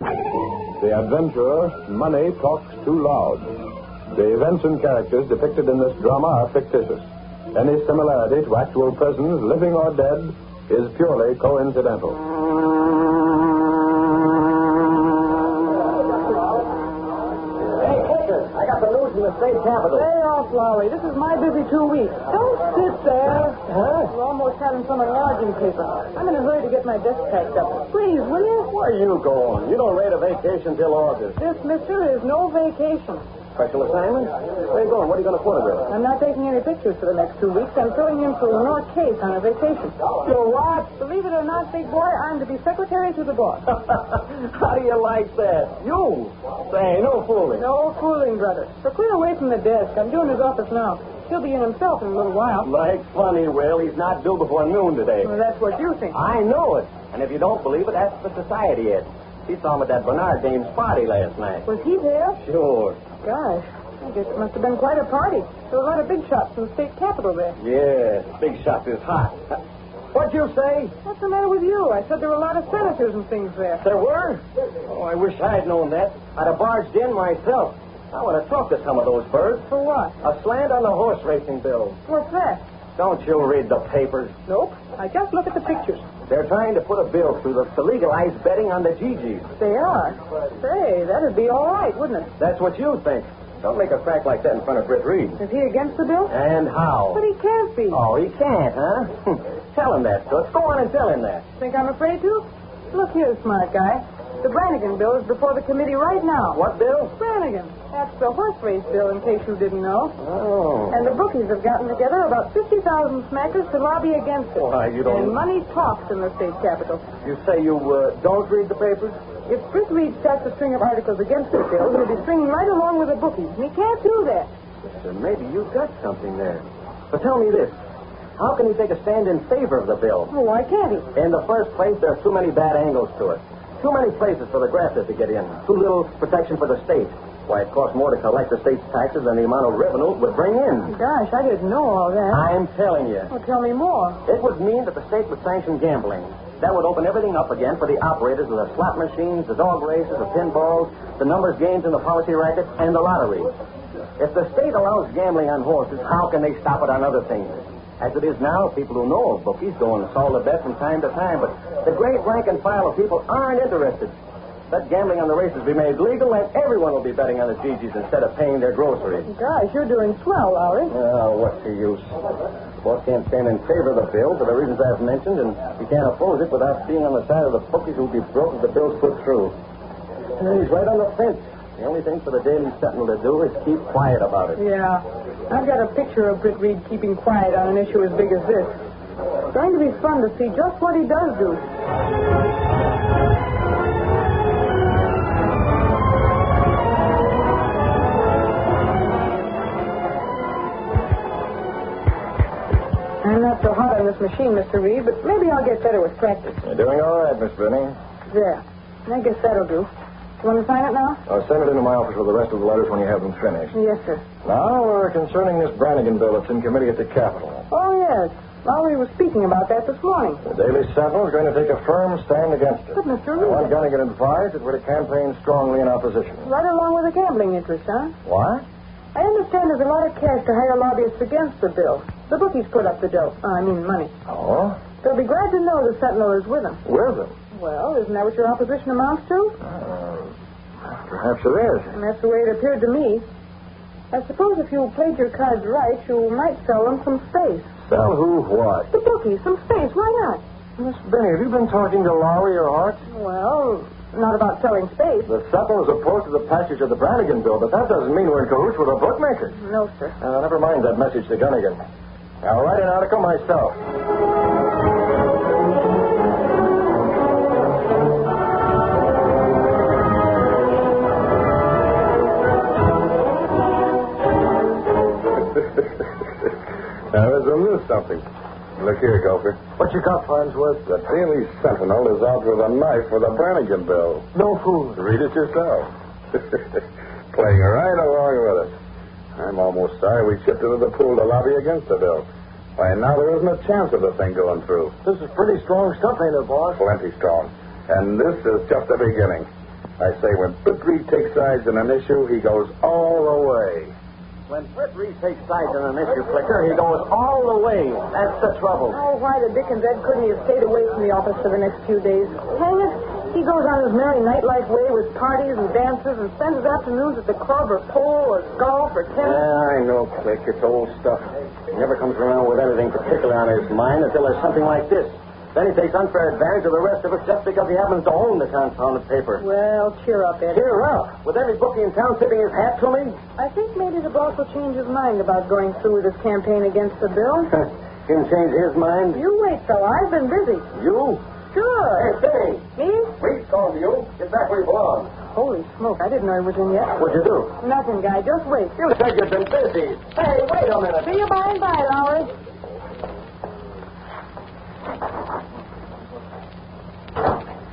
The adventurer, Money, talks too loud. The events and characters depicted in this drama are fictitious. Any similarity to actual persons, living or dead, is purely coincidental. Hey, Clicker, I got the news from the state capitol. Lay off, Lowry. This is my busy 2 weeks. Don't sit there. Huh? You're almost having some enlarging paper. I'm in a hurry to get my desk packed up. Please, will you? Where are you going? You don't rate a vacation till August. This, mister, is no vacation. Special assignment? Where are you going? What are you going to photograph? I'm not taking any pictures for the next 2 weeks. I'm filling in for North Case on a vacation. You what? Believe it or not, big boy, I'm to be secretary to the boss. How do you like that? You? Say, no fooling. No fooling, brother. So clear away from the desk. I'm doing his office now. He'll be in himself in a little while. Like funny, Will. He's not due before noon today. Well, that's what you think. I know it. And if you don't believe it, ask the society head. He saw him at that Bernard dame's party last night. Was he there? Sure. Gosh, I guess it must have been quite a party. There were a lot of big shots from the state capitol there. Yeah, big shot is hot. What'd you say? What's the matter with you? I said there were a lot of senators and things there. There were? Oh, I wish I'd known that. I'd have barged in myself. I want to talk to some of those birds. For what? A slant on the horse racing bill. What's that? Don't you read the papers? Nope. I just look at the pictures. They're trying to put a bill through to legalize betting on the GGs. They are. Say, that'd be all right, wouldn't it? That's what you think. Don't make a crack like that in front of Britt Reed. Is he against the bill? And how? But he can't be. Oh, he can't, huh? Tell him that, Toots. Go on and tell him that. Think I'm afraid to? Look here, smart guy. The Brannigan bill is before the committee right now. What bill? Brannigan. That's the horse race bill, in case you didn't know. Oh. And the bookies have gotten together about 50,000 smackers to lobby against it. Why, you don't... And money talks in the state capitol. You say you don't read the papers? If Britt Reed starts a string of articles against the bill, he'll be stringing right along with the bookies. And he can't do that. Listen, maybe you've got something there. But tell me this. How can he take a stand in favor of the bill? Well, why can't he? In the first place, there are too many bad angles to it. Too many places for the grafters to get in. Too little protection for the state. Why, it costs more to collect the state's taxes than the amount of revenue it would bring in. Gosh, I didn't know all that. I'm telling you. Well, tell me more. It would mean that the state would sanction gambling. That would open everything up again for the operators of the slot machines, the dog races, the pinballs, the numbers games in the policy rackets, and the lottery. If the state allows gambling on horses, how can they stop it on other things? As it is now, people who know of bookies go and solve the bet from time to time, but the great rank and file of people aren't interested. Let gambling on the races be made legal, and everyone will be betting on the GGs instead of paying their groceries. Gosh, you're doing swell, Lowry. Oh, what's the use? The boss can't stand in favor of the bill for the reasons I've mentioned, and he can't oppose it without being on the side of the bookies who'll be broke if the bill's put through. He's right on the fence. The only thing for the Daily Sentinel to do is keep quiet about it. Yeah. I've got a picture of Britt Reed keeping quiet on an issue as big as this. It's going to be fun to see just what he does do. I'm not so hot on this machine, Mr. Reed, but maybe I'll get better with practice. You're doing all right, Miss Benny. There. I guess that'll do. You want to sign it now? I'll send it into my office with the rest of the letters when you have them finished. Yes, sir. Now, concerning this Brannigan bill that's in committee at the Capitol. Oh, yes. Lowry was speaking about that this morning. The Daily Sentinel is going to take a firm stand against it. But, Mr. I want Reed... Gunnigan advised that we're to campaign strongly in opposition. Right along with the gambling interest, huh? What? I understand there's a lot of cash to hire lobbyists against the bill. The bookies put up the dough. Money. Oh? They'll be glad to know the Sentinel is with them. With them? Well, isn't that what your opposition amounts to? Perhaps it is. And that's the way it appeared to me. I suppose if you played your cards right, you might sell them some space. Sell who what? The bookies, some space. Why not? Miss Benny, have you been talking to Lowry or Hart? Well, not about selling space. The Sentinel is opposed to the passage of the Brannigan bill, but that doesn't mean we're in cahoots with the bookmakers. No, sir. Never mind that message to Gunnigan. I'll write an article myself. Now, there's a little something. Look here, Gopher. What you got, Farnsworth? The Daily Sentinel is out with a knife for the Brannigan bill. No fool. Read it yourself. Playing right along with it. I'm almost sorry we chipped into the pool to lobby against the bill. Why, now there isn't a chance of the thing going through. This is pretty strong stuff, ain't it, boss? Plenty strong. And this is just the beginning. I say when Britt Reed takes sides in an issue, he goes all the way. When Britt Reed takes sides in an issue, Flicker, he goes all the way. That's the trouble. Oh, why the dickens Ed couldn't he have stayed away from the office for the next few days? Hang it. He goes on his merry nightlife way with parties and dances and spends his afternoons at the club or pool or golf or tennis. Yeah, I know, Click. It's old stuff. He never comes around with anything particular on his mind until there's something like this. Then he takes unfair advantage of the rest of us just because he happens to own the confounded paper. Well, cheer up, Ed. Cheer up. With every bookie in town tipping his hat to me? I think maybe the boss will change his mind about going through with his campaign against the bill. Him change his mind? You wait, fella. I've been busy. You? Sure. Hey, Benny. Me? Reed's calling to you. Get back where you belong. Holy smoke. I didn't know he was in yet. What'd you do? Nothing, guy. Just wait. You said you'd been busy. Hey, wait a minute. See you by and by, Lowry.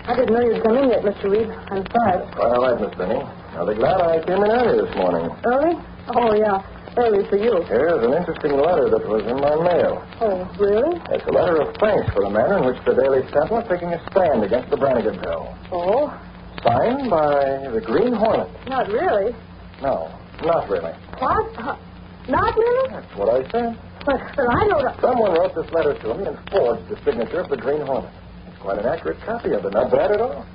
I didn't know you'd come in yet, Mr. Reed. I'm sorry. Quite all right, Miss Benny. I'll be glad I came in early this morning. Early? Oh, yeah. Early for you. Here's an interesting letter that was in my mail. Oh, really? It's a letter of thanks for the manner in which the Daily Sentinel is taking a stand against the Brannigan bill. Oh? Signed by the Green Hornet. Not really. No, not really. What? Not really? That's what I said. But I know that... Someone wrote this letter to me and forged the signature of the Green Hornet. It's quite an accurate copy of it, not bad at all.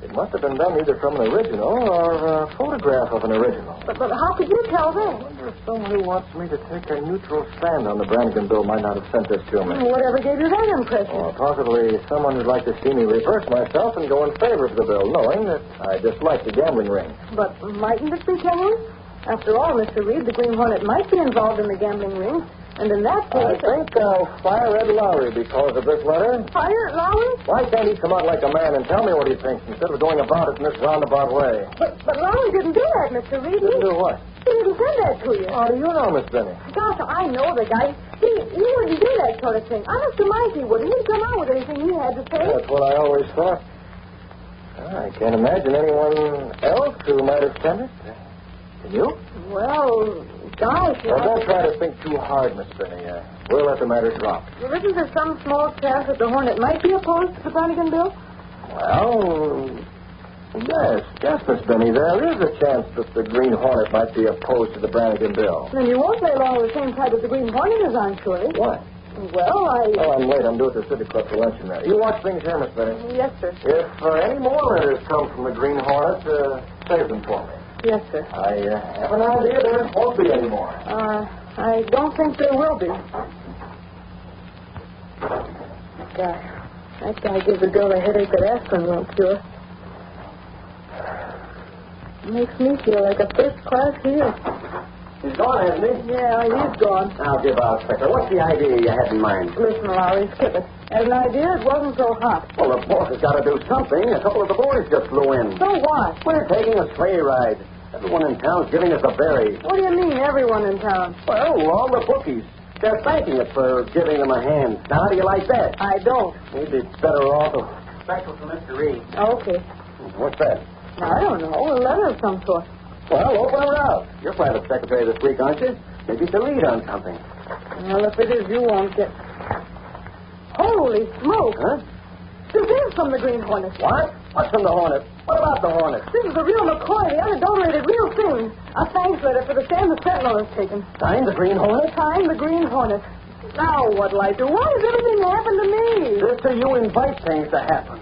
It must have been done either from an original or a photograph of an original. But how could you tell I that? wonder if someone who wants me to take a neutral stand on the Brannigan bill might not have sent this to me. Whatever gave you that impression? Or possibly someone who'd like to see me reverse myself and go in favor of the bill, knowing that I dislike the gambling ring. But mightn't it be genuine? After all, Mr. Reed, the Green Hornet might be involved in the gambling ring. And in that I case... think I'll fire Ed Lowry because of this letter. Fire Lowry? Why can't he come out like a man and tell me what he thinks instead of going about it in this roundabout way? But Lowry didn't do that, Mr. Reed. Didn't do what? He didn't send that to you. How do you know, Miss Benny? Gosh, I know the guy. He wouldn't do that sort of thing. Honest to mind, he wouldn't. He'd come out with anything he had to say. That's what I always thought. I can't imagine anyone else who might have sent it. Can you? Well, gosh. Well, don't try to think too hard, Miss Benny. We'll let the matter drop. Well, isn't there some small chance that the Hornet might be opposed to the Brannigan bill? Well, yes, Miss Benny. There is a chance that the Green Hornet might be opposed to the Brannigan bill. Then you won't lay along with the same side that the Green Hornet is on, surely. What? Well, Oh, I'm late. I'm due at the City Club for luncheon there. You watch things here, Miss Benny. Yes, sir. If any more letters come from the Green Hornet, save them for me. Yes, sir. I have an idea there won't be any more. I don't think there will be. That guy gives a girl a headache that aspirin won't cure. Makes me feel like a first-class heel. He's gone, hasn't he? Yeah, he's gone. I'll give out, Flicker. What's the idea you had in mind? Listen, Lowry, skip it. As an idea, it wasn't so hot. Well, the boss has got to do something. A couple of the boys just flew in. So what? We're taking a sleigh ride. Everyone in town's giving us a berry. What do you mean, everyone in town? Well, all the bookies. They're thanking us for giving them a hand. Now, how do you like that? I don't. Maybe it's better off. Special for Mr. Reed. Okay. What's that? I don't know. A letter of some sort. Well, open her up. You're private secretary this week, aren't you? Maybe it's a lead on something. Well, if it is, you won't get... Holy smoke. Huh? This is from the Green Hornet. What? What's from the Hornet? What about the Hornet? This is the real McCoy, the unadulterated real thing. A thanks letter for the stand the Sentinel has taken. Signed the Green Hornet? Signed the Green Hornet. Now what'll I do? Why has everything happened to me? Sister, you invite things to happen.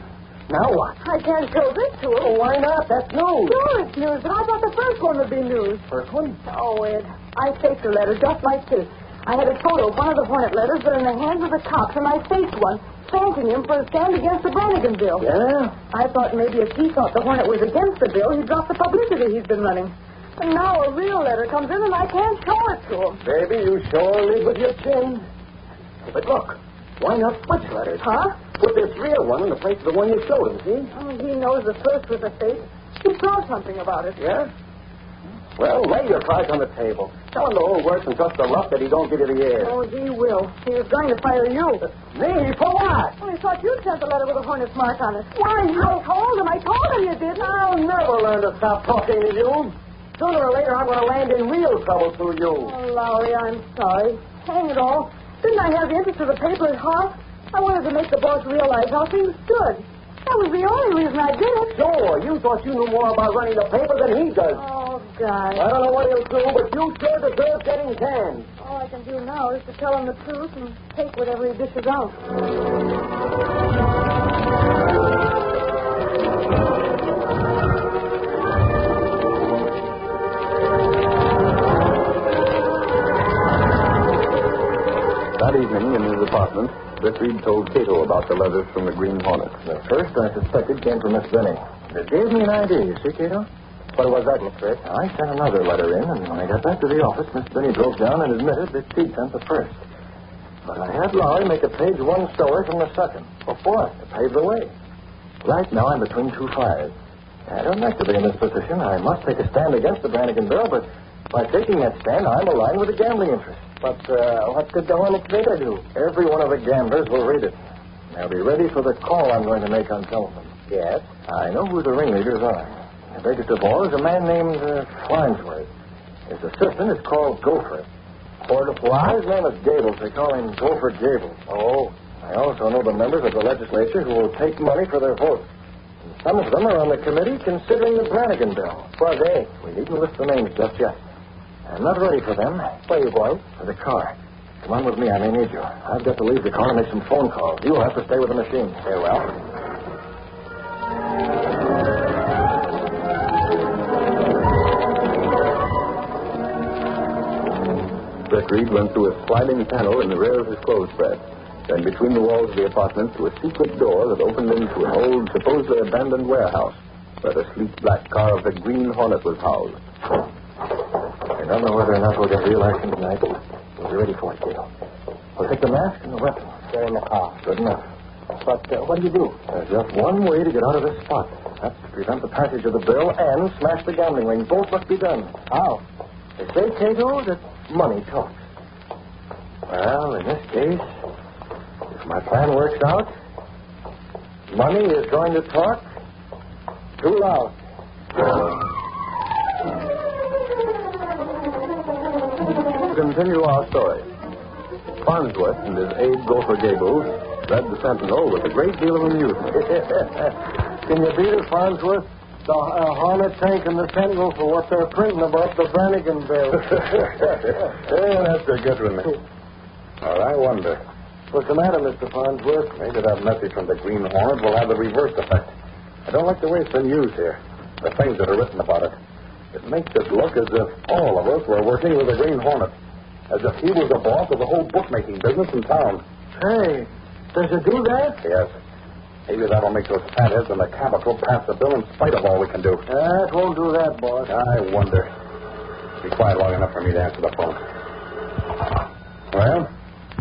Now what? I can't show this to him. Well, why not? That's news. Sure, it's news, but I thought the first one would be news. First one? Oh, Ed, I faked a letter just like this. I had a photo of one of the Hornet letters, but in the hands of the cops, and I faked one, thanking him for his stand against the Brannigan bill. Yeah? I thought maybe if he thought the Hornet was against the bill, he'd drop the publicity he's been running. And now a real letter comes in, and I can't show it to him. Baby, you sure live with your chin. But look, why not switch letters? Huh? Put this real one in the place of the one you showed him, see? Oh, he knows the first was a fake. He saw something about it. Yeah? Well, lay your cards on the table. Tell him the whole works and trust the luck that he don't give you the air. Oh, he will. He was going to fire you. Me? For what? Well, he thought you'd sent the letter with a Hornet's mark on it. Why, I told him you didn't. I'll never learn to stop talking to you. Sooner or later, I'm going to land in real trouble through you. Oh, Lowry, I'm sorry. Hang it all. Didn't I have the interest of the paper at heart? I wanted to make the boss realize how things stood. That was the only reason I did it. Sure, you thought you knew more about running the paper than he does. Oh, guys. I don't know what he'll do, but you sure deserve getting canned. All I can do now is to tell him the truth and take whatever he dishes out. That evening, in his apartment, Britt Reed told Cato about the letters from the Green Hornet. The first I suspected came from Miss Benny. It gave me an idea, you see, Cato? What was that, Miss Britt? I sent another letter in, and when I got back to the office, Miss Benny broke down and admitted that she'd sent the first. But I had Lowry make a page one story from the second. Before to pave the way. Right now, I'm between two fires. I don't like to be in this position. I must take a stand against the Brannigan bill, but by taking that stand, I'm aligned with the gambling interest. But what could the Hornet trader do? Every one of the gamblers will read it. They'll be ready for the call I'm going to make on telephone. Yes? I know who the ringleaders are. The biggest of all is a man named Farnsworth. His assistant is called Gopher. His name is Gables. They call him Gopher Gables. Oh. I also know the members of the legislature who will take money for their votes. And some of them are on the committee considering the Brannigan bill. Who are they? We needn't list the names just yet. I'm not ready for them. Where are you going? For the car. Come on with me. I may need you. I've got to leave the car and make some phone calls. You'll have to stay with the machine. Very well. Britt Reed went through a sliding panel in the rear of his clothes spread. Then between the walls of the apartment to a secret door that opened into an old, supposedly abandoned warehouse where the sleek black car of the Green Hornet was housed. I don't know whether or not we'll get real action tonight. We'll be ready for it, Cato. We'll take the mask and the weapon. They're in the car. Good enough. But what do you do? There's just one way to get out of this spot. That's to prevent the passage of the bill and smash the gambling ring. Both must be done. How? They say, Cato, that money talks. Well, in this case, if my plan works out, money is going to talk too loud. To continue our story, Farnsworth and his aide Gopher Gables read the Sentinel with a great deal of amusement. Can you beat it, Farnsworth? The Hornet tank and the Sentinel for what they're printing about the Brannigan bill. Yeah, that's a good one. Well, I wonder. What's the matter, Mr. Farnsworth? Maybe that message from the Green Hornet will have the reverse effect. I don't like the way it's been used here. The things that are written about it. It makes it look as if all of us were working with the Green Hornet. As if he was the boss of the whole bookmaking business in town. Hey, does it do that? Yes. Maybe that'll make those fatheads in the Capitol pass the bill in spite of all we can do. That won't do that, boss. I wonder. Be quiet long enough for me to answer the phone. Well?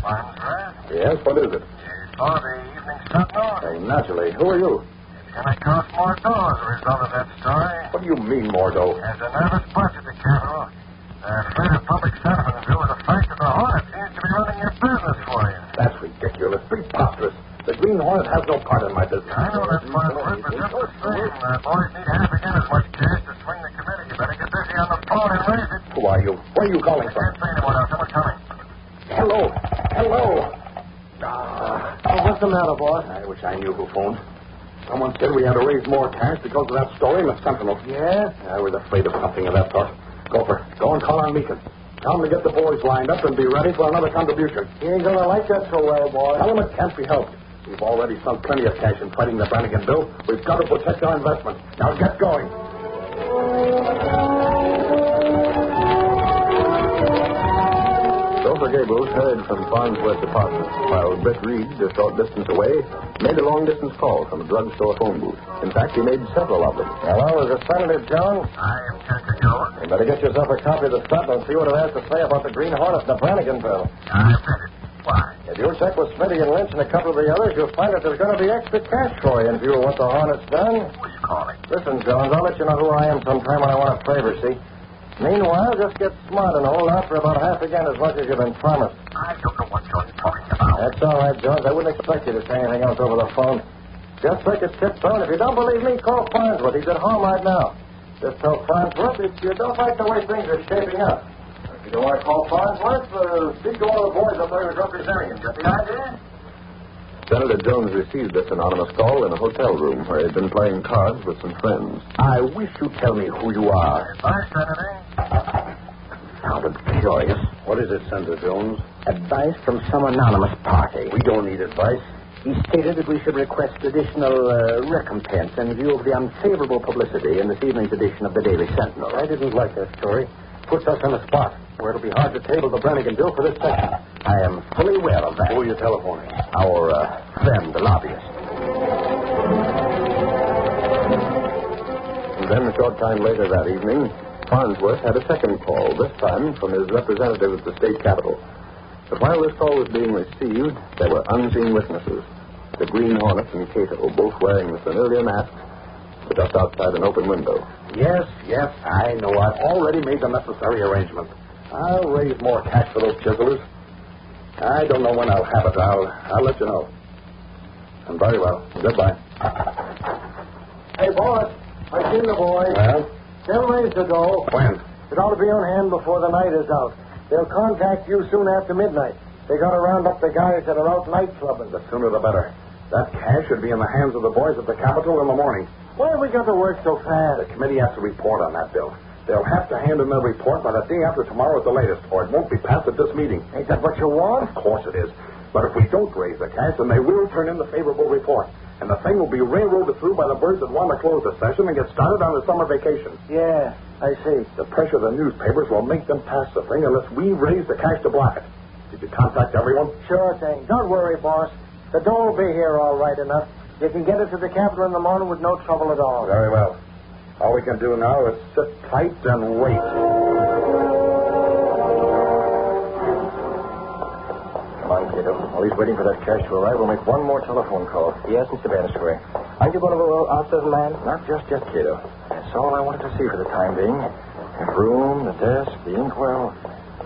Farnsworth? Yes, what is it? You saw the Evening Sentinel? Hey, naturally. Who are you? It's going to cost more dough as a result of that story. What do you mean, Mordo? There's a nervous bunch at the Capitol. They're afraid of public sentiment in view of the fact that the Hornet seems to be running your business for you. That's ridiculous. Preposterous. The Green Hornet has no part in my business. I know that, Farnsworth, but just the same, boys need half again as much cash to swing the committee. You better get busy on the phone and raise it. Who are you? Where are you calling I from? can't say anymore now. Someone's coming. Hello. Hello. What's the matter, boss? I wish I knew who phoned. Someone said we had to raise more cash because of that story in the Sentinel. Yeah? I was afraid of something of that sort. Gopher, go and call on Meekin. Tell him to get the boys lined up and be ready for another contribution. He ain't gonna like that so well, boss. Tell him it can't be helped. We've already sunk plenty of cash in fighting the Brannigan bill. We've got to protect our investment. Now get going. Gopher Gables hurried from Farnsworth's apartment, while Britt Reed, a short distance away, made a long-distance call from a drugstore phone booth. In fact, he made several of them. Hello, is it Senator Jones? I am Tinker Jones. You better get yourself a copy of the Sentinel and see what it has to say about the Green Hornet and the Brannigan bill. I read it. Why? If you'll check with Smitty and Lynch and a couple of the others, you'll find that there's going to be extra cash for you in view of what the Hornet's done. Who are you calling? Listen, Jones, I'll let you know who I am sometime when I want a favor, see? Meanwhile, just get smart and hold out for about half again as much as you've been promised. I don't know what you're talking about. That's all right, Jones. I wouldn't expect you to say anything else over the phone. Just take a tiptoe, and if you don't believe me, call Farnsworth. He's at home right now. Just tell Farnsworth if you don't like the way things are shaping up. If you don't want to call Farnsworth, speak to one of the boys up there who's representing him. Get the idea? Senator Jones received this anonymous call in a hotel room where he had been playing cards with some friends. I wish you'd tell me who you are. Advice, Senator? Sounded curious. What is it, Senator Jones? Advice from some anonymous party. We don't need advice. He stated that we should request additional recompense in view of the unfavorable publicity in this evening's edition of the Daily Sentinel. I didn't like that story. Puts us in a spot where it'll be hard to table the Brannigan bill for this section. I am fully aware of that. Who are you telephoning? Our friend, the lobbyist. And then a short time later that evening, Farnsworth had a second call, this time from his representative at the state capitol. But while this call was being received, there were unseen witnesses. The Green Hornet and Cato, both wearing the familiar masks, were just outside an open window. Yes, I know. I've already made the necessary arrangement. I'll raise more cash for those chiselers. I don't know when I'll have it. I'll let you know. And very well. Goodbye. Hey, boss. I seen the boys. Well? They'll raise the dough. When? It ought to be on hand before the night is out. They'll contact you soon after midnight. They got to round up the guys that are out night clubbing. The sooner the better. That cash should be in the hands of the boys at the Capitol in the morning. Why have we got to work so fast? The committee has to report on that bill. They'll have to hand in their report by the day after tomorrow at the latest, or it won't be passed at this meeting. Ain't that what you want? Of course it is. But if we don't raise the cash, then they will turn in the favorable report. And the thing will be railroaded through by the birds that want to close the session and get started on the summer vacation. Yeah, I see. The pressure of the newspapers will make them pass the thing unless we raise the cash to block it. Did you contact everyone? Sure thing. Don't worry, boss. The dough will be here all right enough. You can get it to the Capitol in the morning with no trouble at all. Very well. All we can do now is sit tight and wait. Come on, kiddo. While he's waiting for that cash to arrive, we'll make one more telephone call. Yes, Mr. Bannister. Aren't you going to go out to the land? Not just yet, kiddo. That's all I wanted to see for the time being. The room, the desk, the inkwell.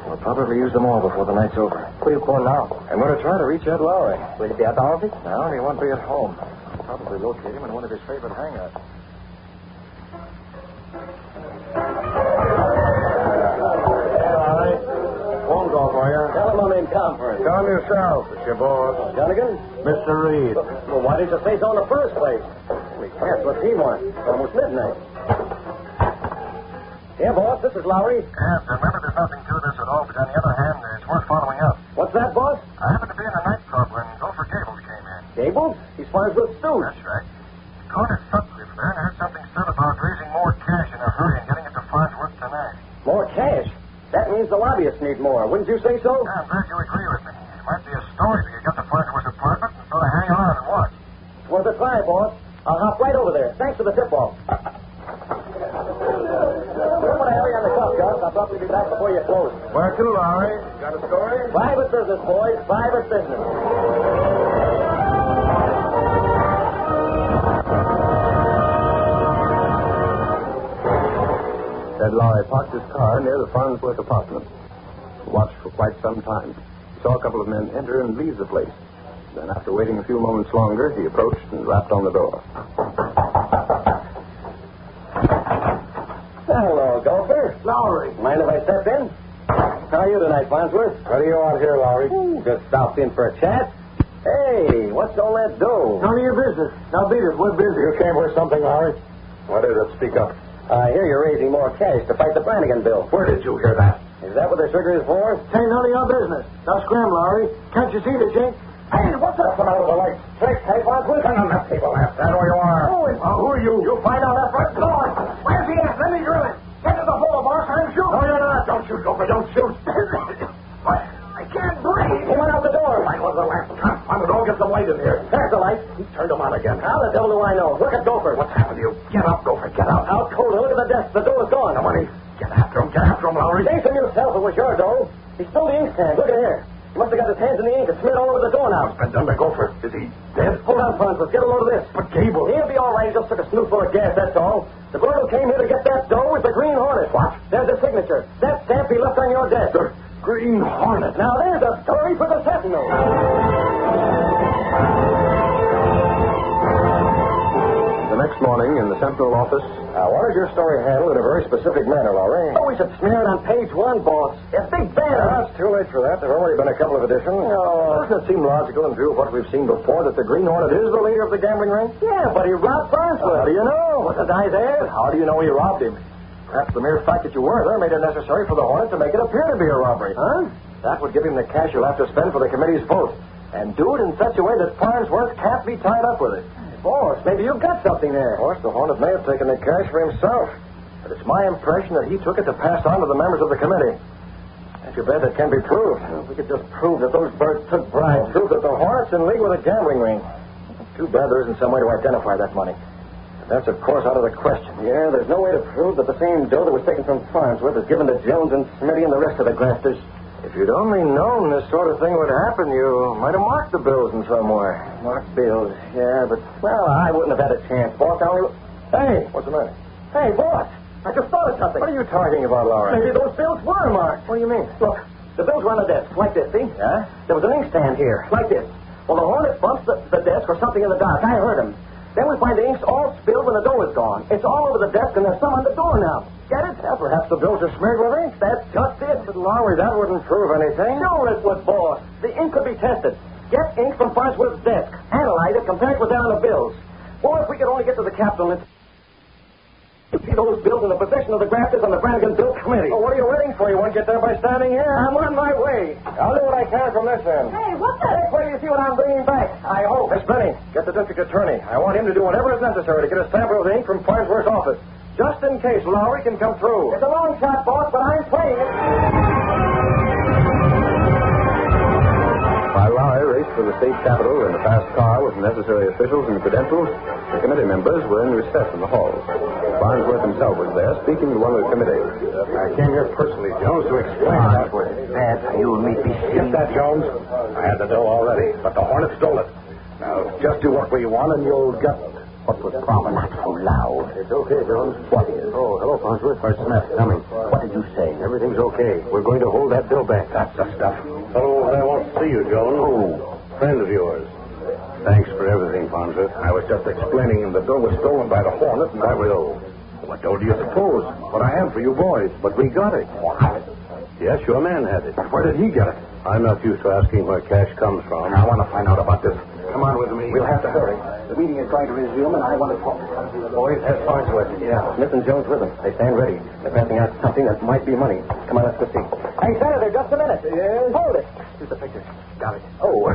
We'll probably use them all before the night's over. What are you going now? I'm going to try to reach Ed Lowry. Will he be at the office? No, he won't be at home. I'll probably locate him in one of his favorite hangouts. Phone call for you. Tell him I'm in conference. Tell him yourself. It's your boss. Jonathan? Mr. Reed. Well, why didn't you say so in the first place? We can't. What's he want? It's almost midnight. Yeah, boss, this is Lowry. And remember, there's nothing to this at all, but on the other hand, it's worth following up. What's that, boss? I happened to be in a nightclub when Gopher Gables came in. Gables? He's Farnsworth's steward. That's right. Caught his Sutcliffe there and heard something said about raising more cash in a hurry and getting it to Farnsworth tonight. More cash? That means the lobbyists need more. Wouldn't you say so? I'm glad you agree with me. It might be a story to get to Farnsworth's apartment and sort of hang around and watch. It's worth a try, boss. I'll hop right over there. Thanks for the tip-off. Don't want to hurry on the cuff, Gus. I'll probably be back before you close. Where to, Lowry? Got a story? Private business, boys. Private business. Ed Lowry parked his car near the Farnsworth apartment. He watched for quite some time. He saw a couple of men enter and leave the place. Then, after waiting a few moments longer, he approached and rapped on the door. Hello, Gopher. Lowry. Mind if I step in? How are you tonight, Farnsworth? What are you out here, Lowry? Just stopped in for a chat. Hey, what's all that dough? None of your business. Now beat it. We're busy. You came for something, Lowry? What is it? Speak up. I hear you're raising more cash to fight the Brannigan bill. Where did you hear that? Is that what the sugar is for? Ain't none of your business. Now scram, Lowry. Can't you see the Jake? Hey, what's that from out of the lights? Trick, hey, Farnsworth? Turn on that table, left. Stand where you are. Who are you? You'll find out that front door. Where's he at? Let me drill it. Get to the hole, boss. I'm shooting. No, you're not. Don't shoot, Gopher. Don't shoot. What? I can't breathe. He went out the door. Mine was the last confounded. Don't get some light in here. There's the light. He turned them on again. How the devil do I know? Look at Gopher. What's happened to you? Get up, Gopher. Get out. Out cold. Look at the desk. The door is gone. The money. Get after him. Get after him, Lowry. Chase him yourself. It was your dough. He stole the inkstand. Look at here. He must have got his hands in the ink and smeared all over the door now. What's been done to Gopher? Is he dead? Hold on, Farnsworth. Get a load of this. But Gable. He'll be all right. He just took a snootful of gas, that's all. The bird who came here to get that dough is the Green Hornet. What? There's the signature. That stamp he left on your desk. The Green Hornet. Now there's a story for the Sentinel. The next morning in the Sentinel office. What is your story handled in a very specific manner, Lowry? Oh, we should smear it on page 1, boss. A big banner. It's too late for that. There have already been a couple of editions. Doesn't it seem logical in view of what we've seen before that the Green Hornet is the leader of the gambling ring? Yeah, but he robbed Farnsworth. How do you know? Wasn't I there? How do you know he robbed him? Perhaps the mere fact that you were there made it necessary for the Hornet to make it appear to be a robbery. Huh? That would give him the cash you'll have to spend for the committee's vote. And do it in such a way that Farnsworth can't be tied up with it. Boss, maybe you've got something there. Of course, the Hornet may have taken the cash for himself. But it's my impression that he took it to pass on to the members of the committee. Ain't you bet that can be proved? If we could just prove that those birds took bribes. Prove that the Hornet's in league with a gambling ring. Too bad there isn't some way to identify that money. And that's, of course, out of the question. Yeah, there's no way to prove that the same dough that was taken from Farnsworth is given to Jones and Smitty and the rest of the grafters. If you'd only known this sort of thing would happen, you might have marked the bills in some way. Mark bills, yeah, but, well, I wouldn't have had a chance, boss. Hey! What's the matter? Hey, boss! I just thought of something. What are you talking about, Laura? Maybe those bills were marked. What do you mean? Look, the bills were on the desk, like this, see? Yeah? There was an inkstand here, like this. Well, the Hornet bumps the desk or something in the dark. I heard him. Then we find the ink's all spilled when the dough is gone. It's all over the desk, and there's some on the door now. Get it? Yeah, perhaps the bills are smeared with ink. That's just it. But, Lowry, that wouldn't prove anything. Sure it would, boss. The ink could be tested. Get ink from Farnsworth's desk. Analyze it, compare it with that on the bills. Boy, if we could only get to the Capitol and see those bills in the possession of the grafters on the Brannigan Bill Committee. Well, what are you waiting for? You won't get there by standing here. I'm on my way. I'll do what I can from this end. Hey, what's that? Hey, wait till you see what I'm bringing back. I hope. Miss Benny, get the district attorney. I want him to do whatever is necessary to get a sample of the ink from Farnsworth's office, just in case Lowry can come through. It's a long shot, boss, but I'm playing it. While Lowry raced for the state capitol in a fast car with necessary officials and credentials, the committee members were in recess in the halls. Farnsworth himself was there, speaking to one of the committee. I came here personally, Jones, to explain that way. That's you'll meet me. Get that, Jones? I had the dough already, but the Hornet stole it. Now, just do what we want, and you'll get what was promised. Not so loud. It's okay, Jones. What is? Oh, hello, Farnsworth. Where's Smith? Coming. What did you say? Everything's okay. We're going to hold that bill back. That's the stuff. Fellow that wants to see you, Jones. Oh, friend of yours. Thanks for everything, Farnsworth. I was just explaining him the dough was stolen by the Hornet, and I will. What dough do you suppose? What I have for you boys. But we got it. What? Yes, your man had it. Where did he get it? I'm not used to asking where cash comes from. I want to find out about this. Come on with me. We'll have to hurry. The meeting is going to resume, and I want to talk to some of the Boys, there's Farnsworth. Yeah, Smith and Jones with them. They stand ready. They're passing out something that might be money. Come on, let's go see. Hey, Senator, just a minute. Yes? Hold it. Here's the picture. Got it. Oh,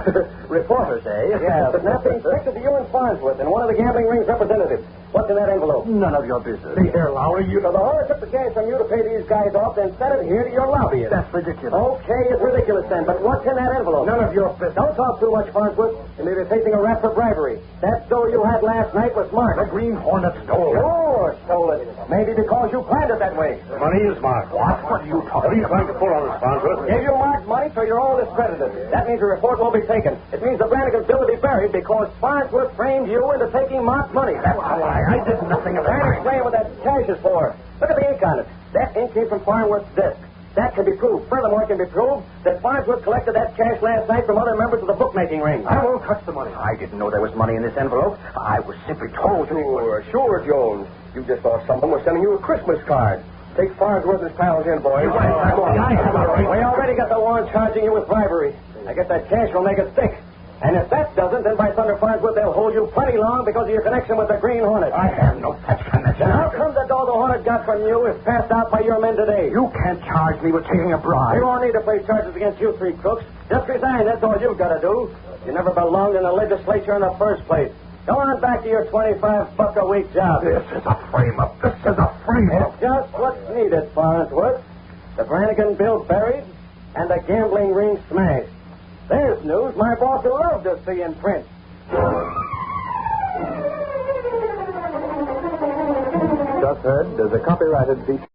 reporters, eh? Yeah, but not being pictured to you and Farnsworth and one of the gambling ring's representatives. What's in that envelope? None of your business. See here, Lowry, you... So the Hornet took the cash from you to pay these guys off, then sent it here to your lobbyist. That's ridiculous. Okay, it's ridiculous then, but what's in that envelope? None of your business. Don't talk too much, Farnsworth. You may be facing a rap for bribery. That dough you had last night was marked. The Green Hornet stole it. Sure, stole it. Maybe because you planned it that way. The money is marked. What? What are you talking about? What are you trying to pull on us, Farnsworth? Gave you marked money, so you're all discredited. That means the report won't be taken. It means the Brannigan bill will be buried because Farnsworth framed you into taking marked money. That's a lie. I did nothing of that. Can't explain what that cash is for. Look at the ink on it. That ink came from Farnsworth's desk. That can be proved. Furthermore, it can be proved that Farnsworth collected that cash last night from other members of the bookmaking ring. I won't touch the money. I didn't know there was money in this envelope. I was simply told to. Sure, Jones. You just thought someone was sending you a Christmas card. Take Farnsworth and his pals in, boys. I have a right. We already got the warrant charging you with bribery. I guess that cash will make it stick. And if that doesn't, then by thunder, Farnsworth, they'll hold you plenty long because of your connection with the Green Hornet. I have no such connection. Then how come the dough the Hornet got from you is passed out by your men today? You can't charge me with taking a bribe. You won't need to place charges against you three crooks. Just resign, that's all you've got to do. You never belonged in the legislature in the first place. Go on back to your $25 a week job. This is a frame-up. This is a frame-up. It's just what's needed, Farnsworth. The Brannigan bill buried and the gambling ring smashed. There's news my boss will love to see in print. Just heard is a copyrighted feature.